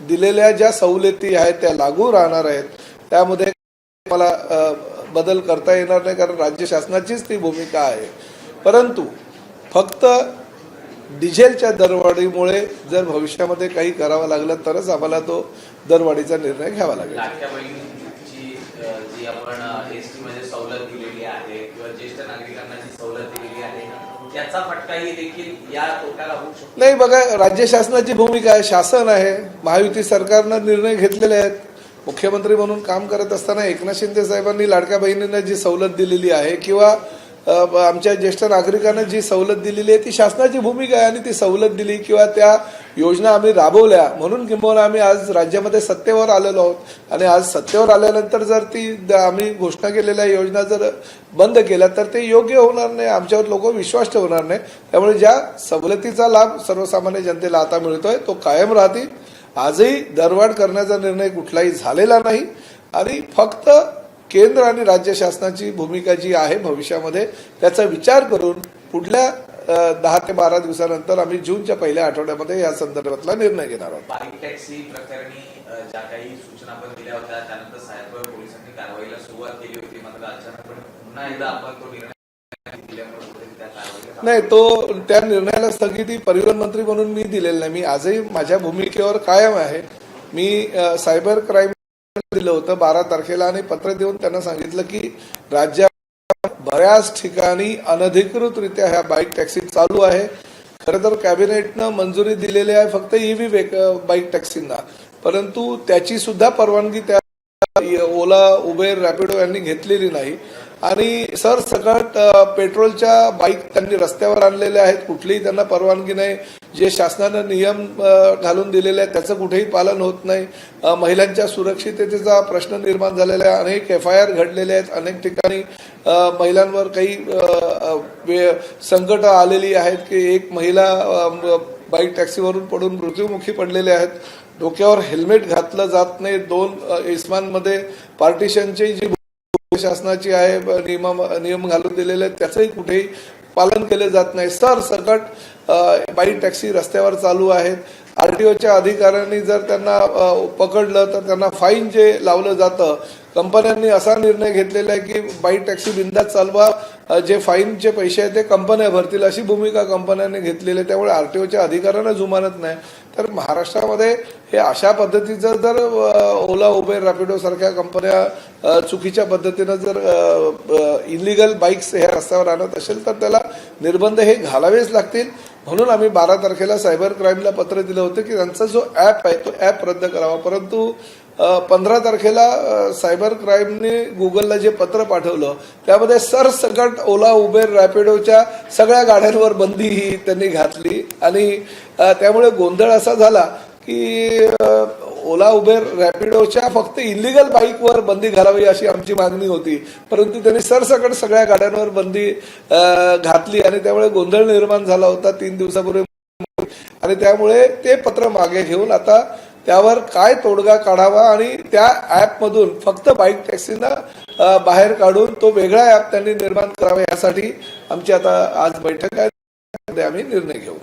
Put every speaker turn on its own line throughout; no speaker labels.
दिलेल्या ज्या सवलती आहेत त्या लागू राहणार आहेत, त्यामध्ये मला बदल करता येणार नाही, कारण राज्य शासनाचीच ती भूमिका आहे. परंतु फक्त डिझेलच्या दरवाढीमुळे जर भविष्यामध्ये काही करावं लागलं तरच आम्हाला तो दरवाढीचा निर्णय घ्यावा लागेल.
जी आपण एसटी मध्ये सवलत दिलेली आहे किंवा ज्येष्ठ नागरिकांना जी सवलत दिलेली आहे त्याचा फटकाही देखील या तोट्याला होऊ शकतो.
नाही, बघा, राज्य शासनाची भूमिका आहे, शासन आहे, महायुती सरकारनं निर्णय घेतलेले आहेत. मुख्यमंत्री म्हणून काम करत असताना एकनाथ शिंदे साहेबांनी लाडक्या बहिणींना जी सवलत दिलेली आहे किंवा आमच्या ज्येष्ठ नागरिकांना जी सवलत दिलेली आहे ती शासनाची भूमिका आहे, आणि ती सवलत दिली किंवा त्या योजना आम्ही राबवल्या म्हणून किंबहुना आम्ही आज राज्यामध्ये सत्तेवर आलेलो आहोत. आणि आज सत्तेवर आल्यानंतर जर ती आम्ही घोषणा केलेल्या योजना जर बंद केल्या तर ते योग्य होणार नाही, आमच्यावर लोक विश्वास ठेवणार नाही. त्यामुळे ज्या सवलतीचा लाभ सर्वसामान्य जनतेला आता मिळतोय तो कायम राहतील. आजही दरवाढ करण्याचा निर्णय कुठलाही झालेला नाही, आणि फक्त केंद्र आणि राज्य शासनाची भूमिका जी आहे भविष्यामध्ये त्याचा विचार करून पुढल्या 10 ते 12 दिवसानंतर आम्ही जूनच्या पहिल्या आठवड्यामध्ये या संदर्भातला निर्णय घेणार आहोत.
बाईक टॅक्सी प्रकरणी ज्या काही सूचना आपण दिल्या होत्या त्यानंतर सायबर पोलिसांनी कारवाईला सुरुवात केली होती, मात्र अचानक पुन्हा एकदा आपण तो निर्णय
नाही, तो त्या निर्णयाला स्थगिती परिवहन मंत्री म्हणून मी दिलेली नाही. मी आजही माझ्या भूमिकेवर कायम आहे. मी सायबर क्राईम दिलं होतं 12 तारखेला आणि पत्र देऊन त्यांना सांगितलं की राज्यात बऱ्याच ठिकाणी अनधिकृतरित्या ह्या बाईक टॅक्सी चालू आहे. खरं तर कॅबिनेटनं मंजुरी दिलेली आहे फक्त ईव्ही बाईक टॅक्सींना, परंतु त्याची सुद्धा परवानगी त्या ओला, उबेर, रॅपिडो यांनी घेतलेली नाही. आणि सरसकट पेट्रोलच्या बाईक त्यांनी रस्त्यावर आणलेल्या आहेत, कुठलीही त्यांना परवानगी नाही. जे शासनानं नियम घालून दिलेले आहेत त्याचं कुठेही पालन होत नाही. महिलांच्या सुरक्षिततेचा प्रश्न निर्माण झालेला आहे. अनेक FIR घडलेले आहेत. अनेक ठिकाणी महिलांवर काही संकट आलेली आहेत की एक महिला बाईक टॅक्सीवरून पडून मृत्युमुखी पडलेले आहेत. डोक्यावर हेल्मेट घातलं जात नाही. 2 इस्मांमध्ये पार्टिशनची जी शासनाची आहे नियम घालून दिलेले आहेत त्याचंही कुठेही पालन केले जात नाही. सरसकट बाईक टॅक्सी रस्त्यावर चालू आहेत. RTOच्या अधिकाऱ्यांनी जर त्यांना पकडलं तर त्यांना फाईन जे लावलं जातं, कंपन्यांनी असा निर्णय घेतलेला आहे की बाईक टॅक्सी बिंदास चालवा, जे फाईनचे पैसे आहेत ते कंपन्या भरतील अशी भूमिका कंपन्यांनी घेतलेली आहे. त्यामुळे RTOच्या अधिकाऱ्यांना जुमानत नाही. तर महाराष्ट्रामध्ये हे अशा पद्धतीचं जर ओला, उबेर, रॅपिडो सारख्या कंपन्या चुकीच्या पद्धतीनं जर इलिगल बाईक्स ह्या रस्त्यावर आणत असेल तर त्याला निर्बंध हे घालावेच लागतील. म्हणून आम्ही 12 तारखेला सायबर क्राईमला पत्र दिलं होतं की त्यांचा जो ॲप आहे तो ॲप रद्द करावा. परंतु 15 तारखेला सायबर क्राईमने गुगलला जे पत्र पाठवलं त्यामध्ये सरसकट ओला, उबेर, रॅपिडोच्या सगळ्या गाड्यांवर बंदी ही त्यांनी घातली. आणि त्यामुळे गोंधळ असा झाला की ओला, उबेर, रॅपिडोच्या फक्त इलिगल बाईकवर बंदी घालावी अशी आमची मागणी होती, परंतु त्यांनी सरसकट सगळ्या गाड्यांवर बंदी घातली आणि त्यामुळे गोंधळ निर्माण झाला होता 3 दिवसापूर्वी. आणि त्यामुळे ते पत्र मागे घेऊन आता त्यावर काय तोडगा काढावा आणि त्या ॲपमधून फक्त बाईक टॅक्सीना बाहेर काढून तो वेगळा ॲप त्यांनी निर्माण करावा यासाठी आमची आता आज बैठक आहे, त्यामध्ये आम्ही निर्णय घेऊ.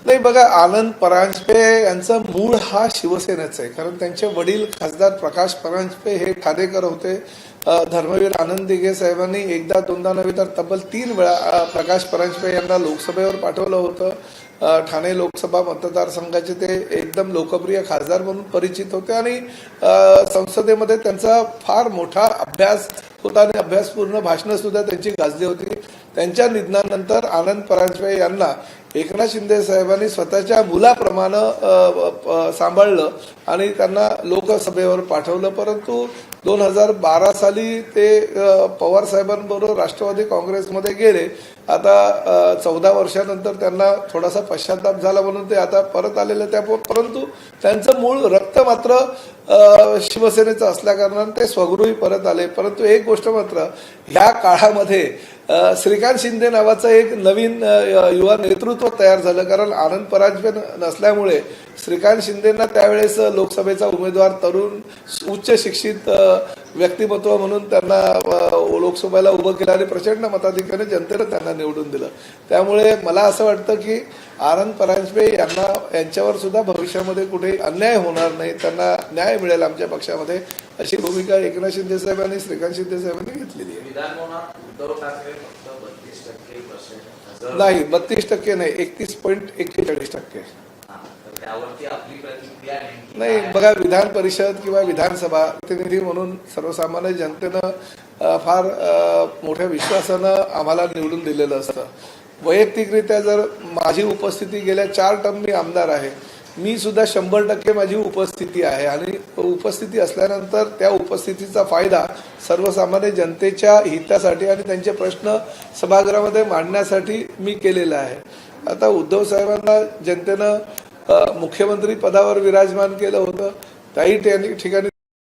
नाही, बघा, आनंद परांजपे यांचा मूळ हा शिवसेनेचा आहे, कारण त्यांचे वडील खासदार प्रकाश परांजपे हे ठाणेकर होते. धर्मवीर आनंद दिघे साहेबांनी एकदा दोनदा नव्हे तर तब्बल 3 वेळा प्रकाश परांजपे यांना लोकसभेवर पाठवलं होतं. ठाणे लोकसभा मतदारसंघाचे ते एकदम लोकप्रिय खासदार म्हणून परिचित होते आणि संसदेमध्ये त्यांचा फार मोठा अभ्यास होता आणि अभ्यासपूर्ण भाषणं सुद्धा त्यांची गाजली होती. त्यांच्या निधनानंतर आनंद परांजपे यांना एकनाथ शिंदे साहेबांनी स्वतःच्या मुलाप्रमाणे सांभाळलं आणि त्यांना लोकसभेवर पाठवलं. परंतु 2012 साली ते पवार साहेबांबरोबर राष्ट्रवादी काँग्रेसमध्ये गेले. आता 14 वर्षानंतर त्यांना थोडासा पश्चाताप झाला म्हणून ते आता परत आलेले. परंतु त्यांचं मूळ रक्त मात्र शिवसेनेचं असल्याकारणाने ते स्वगृही परत आले. परंतु एक गोष्ट मात्र ह्या काळामध्ये श्रीकांत शिंदे नावाचं एक नवीन युवा नेतृत्व तयार झालं. कारण आनंद परांजपे नसल्यामुळे श्रीकांत शिंदेंना त्यावेळेस लोकसभेचा उमेदवार तरुण उच्च शिक्षित व्यक्तिमत्व म्हणून त्यांना लोकसभेला उभं केलं आणि प्रचंड मताधिक्याने जनतेनं त्यांना निवडून दिलं. त्यामुळे मला असं वाटतं की आनंद परांजपे यांच्यावर सुद्धा भविष्यामध्ये कुठे अन्याय होणार नाही, त्यांना न्याय मिळेल आमच्या पक्षामध्ये, अशी भूमिका एकनाथ शिंदे साहेबांनी श्रीकांत शिंदे साहेबांनी घेतलेली आहे. नाही 32% नाही, 31.41%. नाही बघा, विधान परिषद किंवा विधानसभा प्रतिनिधी म्हणून सर्वसामान्य जनतेनं फार मोठ्या विश्वासानं आम्हाला निवडून दिलेलं असतं. वैयक्तिकरित्या जर माझी उपस्थिती गेल्या 4 टर्म मी आमदार आहे, मी सुद्धा 100% माझी उपस्थिती आहे आणि उपस्थिती असल्यानंतर त्या उपस्थितीचा फायदा सर्वसामान्य जनतेच्या हितासाठी आणि त्यांचे प्रश्न सभागृहामध्ये मांडण्यासाठी मी केलेला आहे. आता उद्धव साहेबांना जनतेनं मुख्यमंत्री पदावर विराजमान केलं होतं, काही ठिकाणी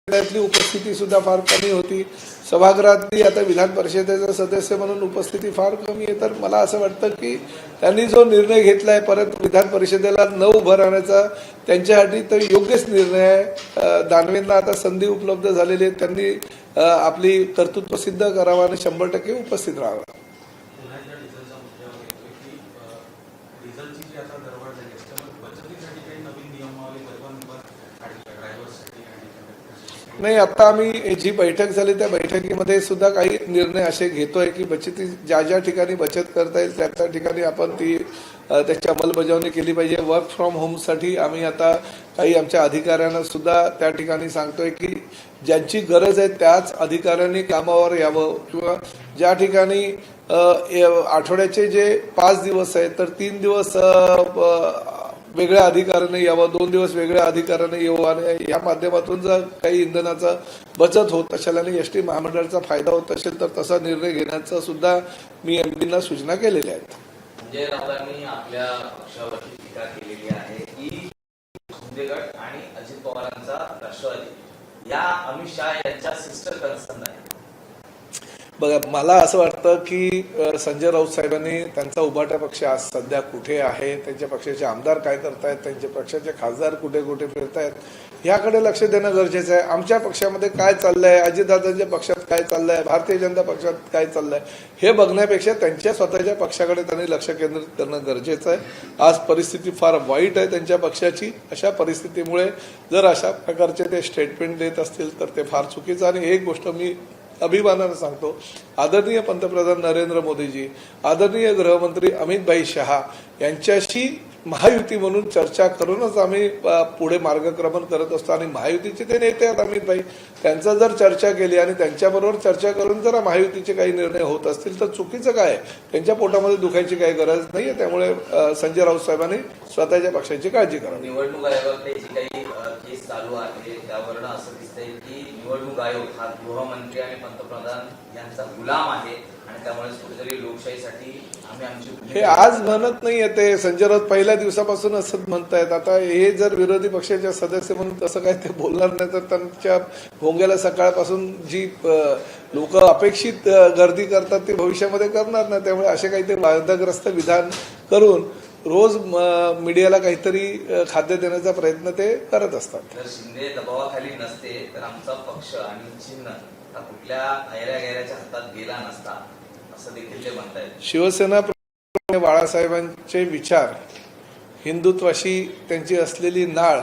त्यातली उपस्थिती सुद्धा फार कमी होती. सभागृहातली आता विधान परिषदेचा सदस्य म्हणून उपस्थिती फार कमी आहे. तर मला असं वाटतं की त्यांनी जो निर्णय घेतलाय परत विधान परिषदेला न उभं राहण्याचा, त्यांच्यासाठी तर योग्यच निर्णय आहे. दानवेंना आता संधी उपलब्ध झालेली आहे, त्यांनी आपली कर्तृत्व सिद्ध करावं आणि 100% उपस्थित राहावं. नाही, आता आम्ही जी बैठक झाली त्या बैठकीमध्ये सुद्धा काही निर्णय असे घेतोय की बचती ज्या ज्या ठिकाणी बचत करता येईल त्या त्या ठिकाणी आपण त्याची अंमलबजावणी केली पाहिजे. वर्क फ्रॉम होमसाठी आम्ही आता काही आमच्या अधिकाऱ्यांना सुद्धा त्या ठिकाणी सांगतोय की ज्यांची गरज आहे त्याच अधिकाऱ्यांनी कामावर यावं, किंवा ज्या ठिकाणी आठवड्याचे जे 5 दिवस आहेत तर 3 दिवस वेगळ्या अधिकाऱ्याने यावं, 2 दिवस वेगळ्या अधिकाऱ्याने येऊ आणि या माध्यमातून जर काही इंधनाचा बचत होत असेल आणि एसटी महामंडळाचा फायदा होत असेल तर तसा निर्णय घेण्याचा सुद्धा मी एमपींना सूचना केलेल्या आहेत.
संजय राऊतांनी आपल्या पक्षावरती टीका केलेली आहे की शिंदे गट आणि अजित पवारांचा राष्ट्रवादी या अमित शहा यांच्या सिस्टर कन्सर्न आहे.
बघा, मला असं वाटतं की संजय राऊत साहेबांनी त्यांचा उभाटा पक्ष आज सध्या कुठे आहे, त्यांच्या पक्षाचे आमदार काय करतायत, त्यांच्या पक्षाचे खासदार कुठे कुठे फिरतायत, याकडे लक्ष देणं गरजेचं आहे. आमच्या पक्षामध्ये काय चाललंय, अजितदादांच्या पक्षात काय चाललंय, भारतीय जनता पक्षात काय चाललंय, हे बघण्यापेक्षा त्यांच्या स्वतःच्या पक्षाकडे त्यांनी लक्ष केंद्रित करणं गरजेचं आहे. आज परिस्थिती फार वाईट आहे त्यांच्या पक्षाची. अशा परिस्थितीमुळे जर अशा प्रकारचे ते स्टेटमेंट देत असतील तर ते फार चुकीचं. आणि एक गोष्ट मी अभिमानानं सांगतो, आदरणीय पंतप्रधान नरेंद्र मोदीजी, आदरणीय गृहमंत्री अमित भाई शहा यांच्याशी महायुती म्हणून चर्चा करूनच आम्ही पुढे मार्गक्रमण करत असतो. आणि महायुतीचे ते नेते आहेत अमित भाई, त्यांचा जर चर्चा केली आणि त्यांच्याबरोबर चर्चा करून जर महायुतीचे काही निर्णय होत असतील तर चुकीचं काय आहे, त्यांच्या पोटामध्ये दुखायची काही गरज नाहीये. त्यामुळे संजय राऊत साहेबांनी स्वतःच्या पक्षाची काळजी करावी.
निवडणूक आयोगाकडे जी काही केस चालू आहे त्यावरनं असं दिसतंय की निवडणूक आयोग हा गृहमंत्री आणि पंतप्रधान यांचा गुलाम आहे आणि त्यामुळे कुठेतरी लोकशाहीसाठी आम्ही आमची
हे आज म्हणत नाहीये, ते संजय राऊत पहिल्या दिवसापासून असंच म्हणतायत. आता हे जर विरोधी पक्षाचे सदस्य म्हणून तसं काय ते बोलणार नाही तर त्यांच्या भोंग्याला सकाळपासून जी लोक अपेक्षित गर्दी करतात ती भविष्यामध्ये करणार नाही. त्यामुळे असे काही ते वादग्रस्त विधान करून रोज मीडियाला काहीतरी खाद्य देण्याचा प्रयत्न ते करत असतात.
जर शिंदे दबावाखाली नसते तर आमचा पक्ष आणि चिन्ह हा कुठल्या गैराच्या हातात गेला नसता असं देखील ते म्हणतायत.
शिवसेना बाळासाहेबांचे विचार, हिंदुत्वाशी त्यांची असलेली नाळ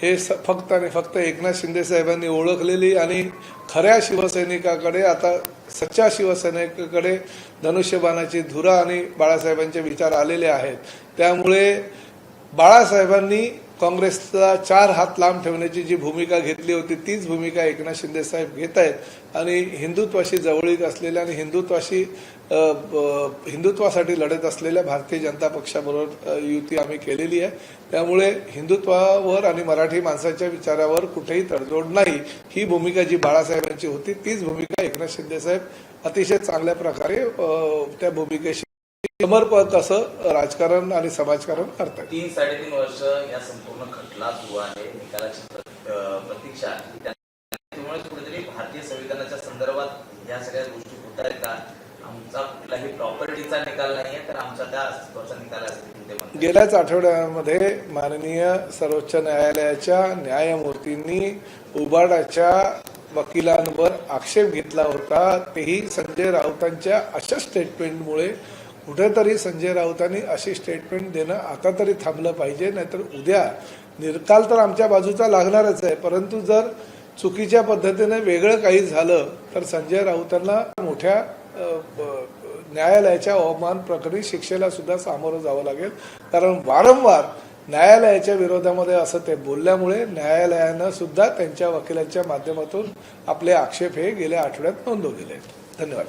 हे फक्त आणि फक्त एकनाथ शिंदे साहेबांनी ओळखलेली आणि खऱ्या शिवसैनिकाकडे, आता सच्चा शिवसैनिकाकडे धनुष्यबाणाची धुरा आणि बाळासाहेबांचे विचार आलेले आहेत. त्यामुळे बाळासाहेबांनी काँग्रेसला 4 हात लांब ठेवण्याची जी भूमिका घेतली होती तीच भूमिका एकनाथ शिंदे साहेब घेत आहेत आणि हिंदुत्वाशी जवळीक असलेल्या आणि हिंदुत्वासाठी लढत असलेल्या भारतीय जनता पक्षाबरोबर युती आम्ही केलेली आहे. त्यामुळे हिंदुत्वावर आणि मराठी माणसाच्या विचारावर कुठेही तडजोड नाही, ही भूमिका जी बाळासाहेबांची होती तीच भूमिका एकनाथ शिंदे साहेब अतिशय चांगल्या प्रकारे त्या भूमिकेशी समर्पक असं राजकारण आणि समाजकारण करतात.
3-3.5 वर्ष या संपूर्ण खटला सुरू आहे. निकालाची प्रतीक्षा ही त्यामुळे कुठेतरी भारतीय संविधानाच्या संदर्भात या सगळ्या गोष्टी होत आहेत का? आमचा कुठलाही प्रॉपर्टीचा निकाल नाहीये, तर आमच्या त्या अस्तित्वाचा निकाल असेल ते म्हणतात.
गेल्याच आठवड्यामध्ये माननीय सर्वोच्च न्यायालयाच्या न्यायमूर्तींनी उबाडाच्या वकिलांवर आक्षेप घेतला होता. तेही संजय राऊतांच्या अशा स्टेटमेंटमुळे कुठेतरी संजय राऊतांनी अशी स्टेटमेंट देणं आता तरी थांबलं पाहिजे, नाहीतर उद्या निकाल तर आमच्या बाजूचा लागणारच आहे, परंतु जर चुकीच्या पद्धतीने वेगळं काही झालं तर संजय राऊतांना मोठ्या न्यायालयाच्या अवमान प्रकरणी शिक्षेला सुद्धा सामोरं जावं लागेल. कारण वारंवार न्यायालयाच्या विरोधामध्ये असं ते बोलल्यामुळे न्यायालयानं सुद्धा त्यांच्या वकिलांच्या माध्यमातून आपले आक्षेप हे गेल्या आठवड्यात नोंदवलेले आहेत. धन्यवाद.